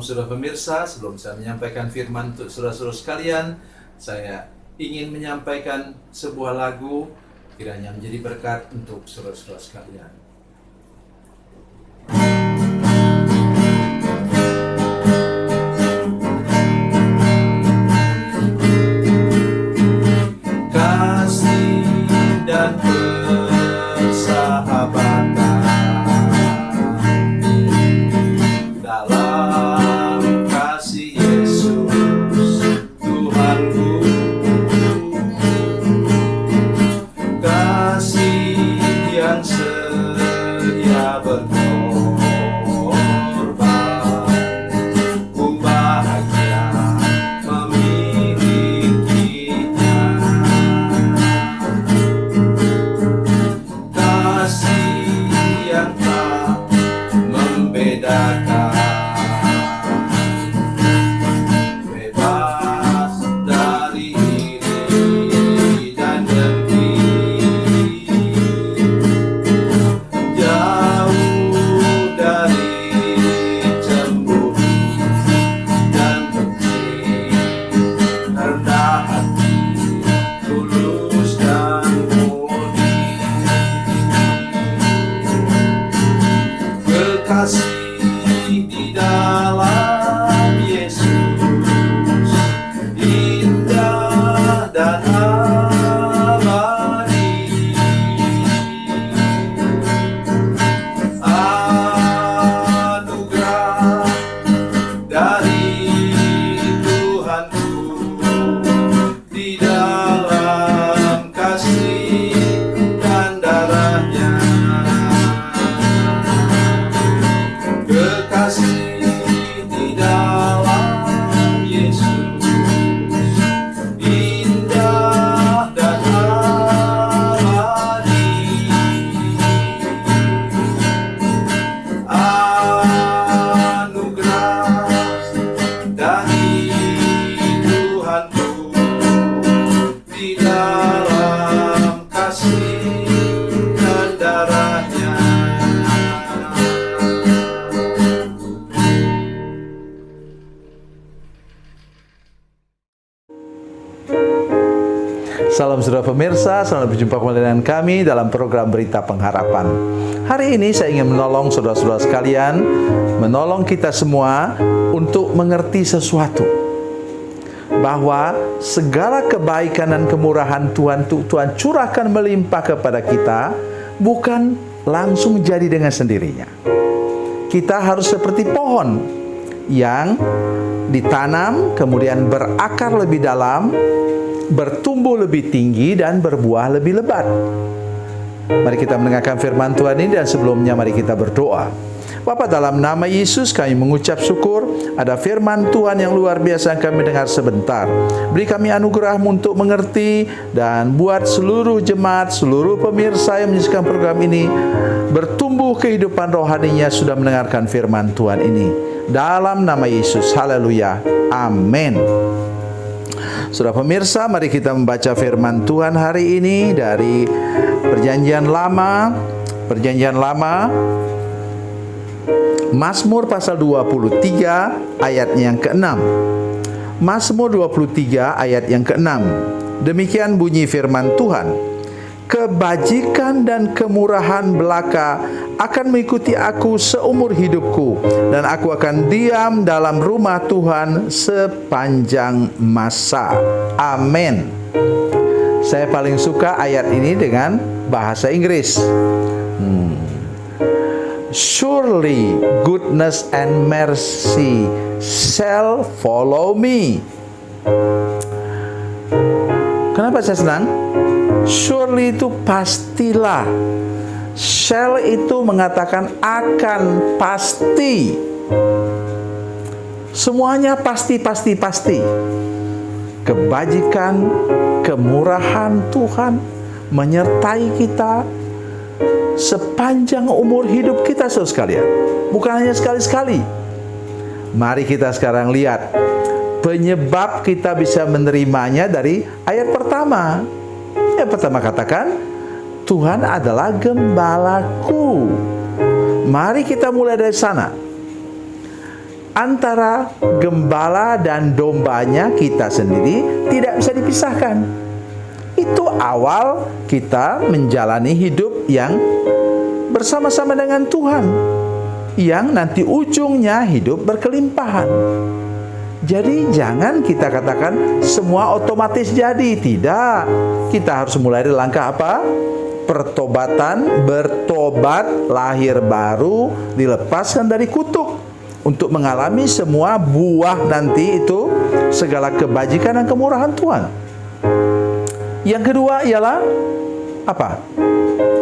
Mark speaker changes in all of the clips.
Speaker 1: Shalom saudara pemirsa, sebelum saya menyampaikan firman untuk saudara-saudara sekalian, saya ingin menyampaikan sebuah lagu kiranya menjadi berkat untuk saudara-saudara sekalian. Kasih dan persahabatan dalam kasih Yesus Tuhanku, kasih yang sedia berkorban, ku bahagia memilikinya. Kasih yang tak membedakan, bebas dari iri dan dengki, jauh dari cemburu dan benci, rendah hati, tulus dan murni. Kekasih di dalam Yesus indah dan abadi. Anugerah dari Tuhanku di dalam kasih dan darahnya. Kekasih di dalam Yesus indah dan abadi. Anugerah dari Tuhanku di dalam kasih dan darahnya.
Speaker 2: Salam saudara pemirsa, selamat berjumpa kembali dengan kami dalam program Berita Pengharapan. Hari ini saya ingin menolong saudara-saudara sekalian, menolong kita semua untuk mengerti sesuatu, bahwa segala kebaikan dan kemurahan Tuhan curahkan melimpah kepada kita, bukan langsung jadi dengan sendirinya. Kita harus seperti pohon yang ditanam, kemudian berakar lebih dalam, bertumbuh lebih tinggi, dan berbuah lebih lebat. Mari kita mendengarkan firman Tuhan ini, dan sebelumnya mari kita berdoa. Bapa, dalam nama Yesus kami mengucap syukur ada firman Tuhan yang luar biasa yang kami dengar sebentar. Beri kami anugerah-Mu untuk mengerti, dan buat seluruh jemaat, seluruh pemirsa yang menyaksikan program ini bertumbuh kehidupan rohaninya sudah mendengarkan firman Tuhan ini. Dalam nama Yesus, haleluya, amin. Saudara pemirsa, mari kita membaca firman Tuhan hari ini dari Perjanjian Lama. Mazmur pasal 23 ayatnya yang ke-6. Mazmur 23 ayat yang ke-6. Demikian bunyi firman Tuhan. Kebajikan dan kemurahan belaka akan mengikuti aku seumur hidupku, dan aku akan diam dalam rumah Tuhan sepanjang masa. Amin. Saya paling suka ayat ini dengan bahasa Inggris. Surely goodness and mercy shall follow me. Kenapa saya senang? Surely itu pastilah. Shall itu mengatakan akan, pasti. Semuanya pasti. Kebajikan, kemurahan Tuhan menyertai kita sepanjang umur hidup kita, saudara sekalian. Bukan hanya sekali-sekali. Mari kita sekarang lihat penyebab kita bisa menerimanya dari ayat pertama. Yang pertama katakan, Tuhan adalah gembalaku. Mari kita mulai dari sana. antara gembala dan dombanya kita sendiri tidak bisa dipisahkan. Itu awal kita menjalani hidup yang bersama-sama dengan Tuhan, yang nanti ujungnya hidup berkelimpahan. Jadi jangan kita katakan semua otomatis jadi. Tidak. Kita harus mulai dari langkah apa? Pertobatan, bertobat, lahir baru, dilepaskan dari kutuk, untuk mengalami semua buah nanti itu, segala kebajikan dan kemurahan Tuhan. Yang kedua ialah apa?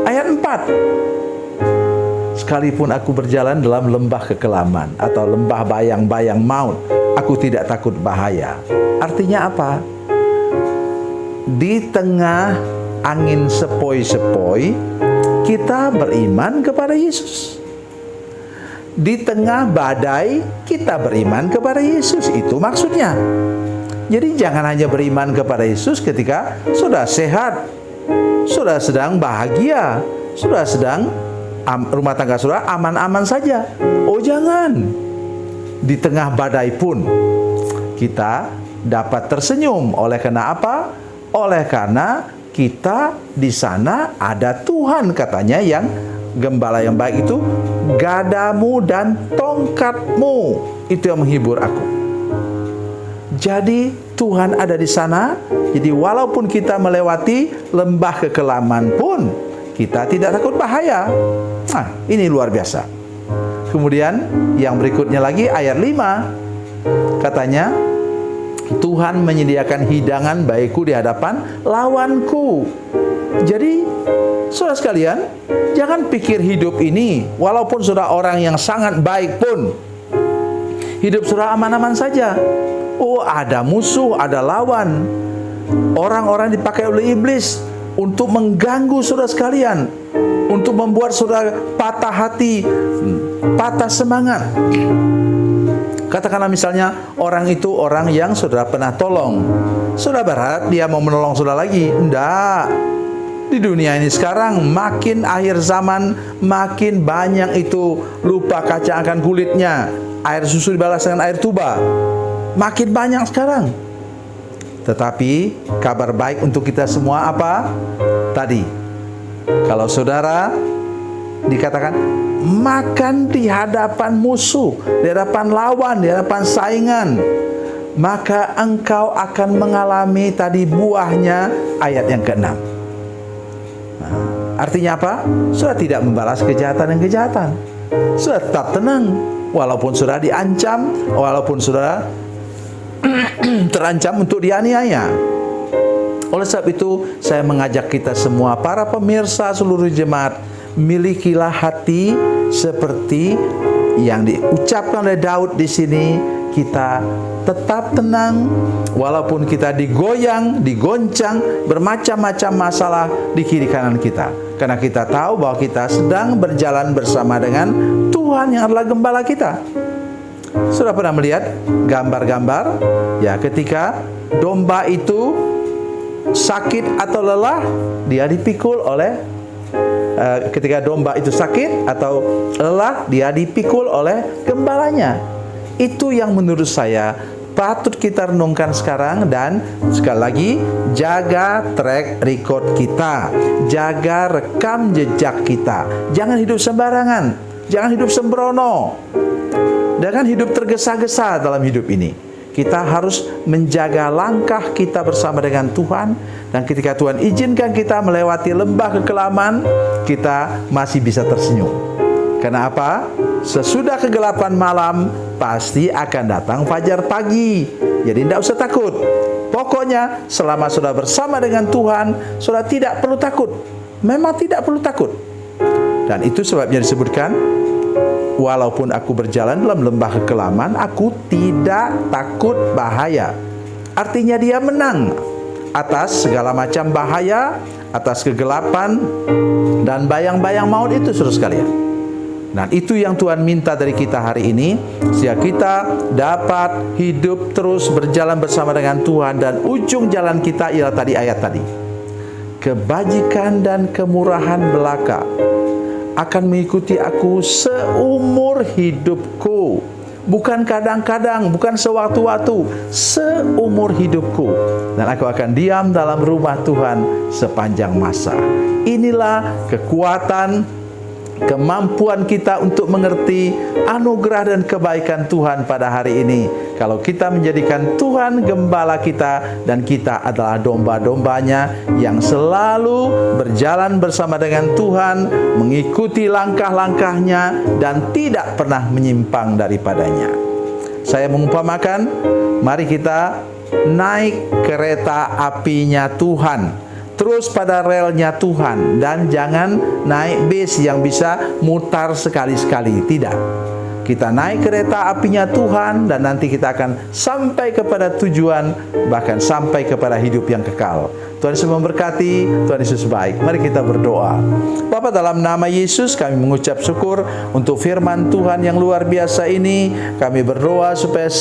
Speaker 2: Ayat 4. Sekalipun aku berjalan dalam lembah kekelaman atau lembah bayang-bayang maut, aku tidak takut bahaya. Artinya apa? Di tengah angin sepoi-sepoi, kita beriman kepada Yesus. Di tengah badai, kita beriman kepada Yesus. Itu maksudnya. Jadi jangan hanya beriman kepada Yesus ketika sudah sehat, sudah sedang bahagia, sudah sedang rumah tangga saudara aman-aman saja. Oh jangan. Di tengah badai pun kita dapat tersenyum. Oleh karena apa? Oleh karena kita di sana ada Tuhan, katanya, yang gembala yang baik itu, gadamu dan tongkatmu itu yang menghibur aku. Jadi Tuhan ada di sana. Jadi walaupun kita melewati lembah kekelaman pun kita tidak takut bahaya. Nah, ini luar biasa. Kemudian yang berikutnya lagi ayat 5. Katanya, Tuhan menyediakan hidangan baikku di hadapan lawanku. Jadi, saudara sekalian, jangan pikir hidup ini, walaupun saudara orang yang sangat baik pun, hidup saudara aman-aman saja. Oh, ada musuh, ada lawan. Orang-orang dipakai oleh iblis untuk mengganggu saudara sekalian, untuk membuat saudara patah hati, patah semangat. Katakanlah misalnya orang itu orang yang saudara pernah tolong. Saudara berharap dia mau menolong saudara lagi? Enggak. Di dunia ini sekarang makin akhir zaman, makin banyak itu lupa kaca akan kulitnya. Air susu dibalas dengan air tuba. Makin banyak sekarang. Tetapi kabar baik untuk kita semua apa? Tadi, kalau saudara dikatakan makan di hadapan musuh, di hadapan lawan, di hadapan saingan, maka engkau akan mengalami tadi buahnya, ayat yang ke-6. Nah, artinya apa? Saudara tidak membalas kejahatan dan kejahatan. Saudara tetap tenang, walaupun saudara diancam, walaupun saudara terancam untuk dianiaya. Oleh sebab itu, saya mengajak kita semua, para pemirsa seluruh jemaat, milikilah hati seperti yang diucapkan oleh Daud di sini. Kita tetap tenang walaupun kita digoyang, digoncang bermacam-macam masalah di kiri kanan kita, karena kita tahu bahwa kita sedang berjalan bersama dengan Tuhan yang adalah gembala kita. Sudah pernah melihat gambar-gambar ya, ketika domba itu sakit atau lelah, dia dipikul oleh ketika domba itu sakit atau lelah, dia dipikul oleh gembalanya. Itu yang menurut saya patut kita renungkan sekarang. Dan sekali lagi, jaga track record kita, jaga rekam jejak kita. Jangan hidup sembarangan, jangan hidup sembrono, jangan hidup tergesa-gesa dalam hidup ini. Kita harus menjaga langkah kita bersama dengan Tuhan. Dan ketika Tuhan izinkan kita melewati lembah kekelaman, kita masih bisa tersenyum. Karena apa? Sesudah kegelapan malam, pasti akan datang fajar pagi. Jadi tidak usah takut. Pokoknya selama sudah bersama dengan Tuhan, sudah tidak perlu takut. Memang tidak perlu takut. Dan itu sebabnya disebutkan, walaupun aku berjalan dalam lembah kekelaman, aku tidak takut bahaya. Artinya dia menang atas segala macam bahaya, atas kegelapan dan bayang-bayang maut itu, saudara sekalian. Dan itu yang Tuhan minta dari kita hari ini, sehingga kita dapat hidup terus berjalan bersama dengan Tuhan. Dan ujung jalan kita ialah tadi ayat tadi, kebajikan dan kemurahan belaka akan mengikuti aku seumur hidupku, bukan kadang-kadang, bukan sewaktu-waktu, seumur hidupku. Dan aku akan diam dalam rumah Tuhan sepanjang masa. Inilah kekuatan, kemampuan kita untuk mengerti anugerah dan kebaikan Tuhan pada hari ini. Kalau kita menjadikan Tuhan gembala kita dan kita adalah domba-dombanya yang selalu berjalan bersama dengan Tuhan, mengikuti langkah-langkahnya dan tidak pernah menyimpang daripadanya. Saya mengumpamakan, mari kita naik kereta apinya Tuhan, terus pada relnya Tuhan, dan jangan naik bis yang bisa mutar sekali-sekali. Tidak. Kita naik kereta apinya Tuhan dan nanti kita akan sampai kepada tujuan, bahkan sampai kepada hidup yang kekal. Tuhan Yesus memberkati, Tuhan Yesus baik. Mari kita berdoa. Bapa, dalam nama Yesus kami mengucap syukur untuk firman Tuhan yang luar biasa ini. Kami berdoa supaya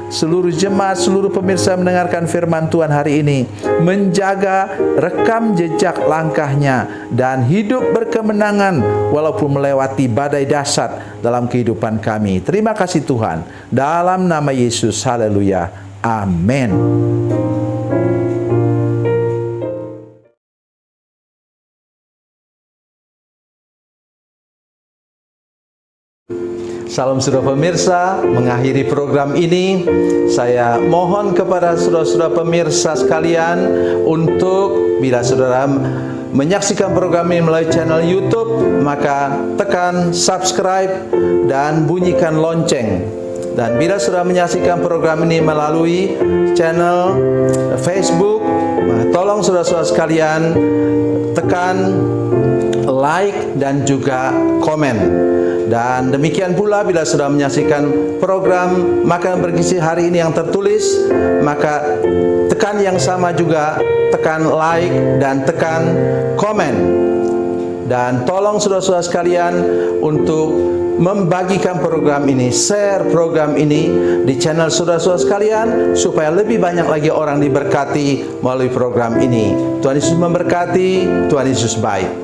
Speaker 2: seluruh jemaat, seluruh pemirsa mendengarkan firman Tuhan hari ini, menjaga rekam jejak langkahnya dan hidup berkemenangan walaupun melewati badai dahsyat dalam kehidupan kami. Terima kasih Tuhan. Dalam nama Yesus, haleluya. Amin. Salam saudara pemirsa, mengakhiri program ini saya mohon kepada saudara-saudara pemirsa sekalian untuk bila saudara menyaksikan program ini melalui channel YouTube, maka tekan subscribe dan bunyikan lonceng. Dan bila saudara menyaksikan program ini melalui channel Facebook, tolong saudara-saudara sekalian tekan like dan juga komen. Dan demikian pula bila sudah menyaksikan program Makanan Bergizi hari ini yang tertulis, maka tekan yang sama juga, tekan like dan tekan komen. Dan tolong saudara-saudara sekalian untuk membagikan program ini, share program ini di channel saudara-saudara sekalian, supaya lebih banyak lagi orang diberkati melalui program ini. Tuhan Yesus memberkati, Tuhan Yesus baik.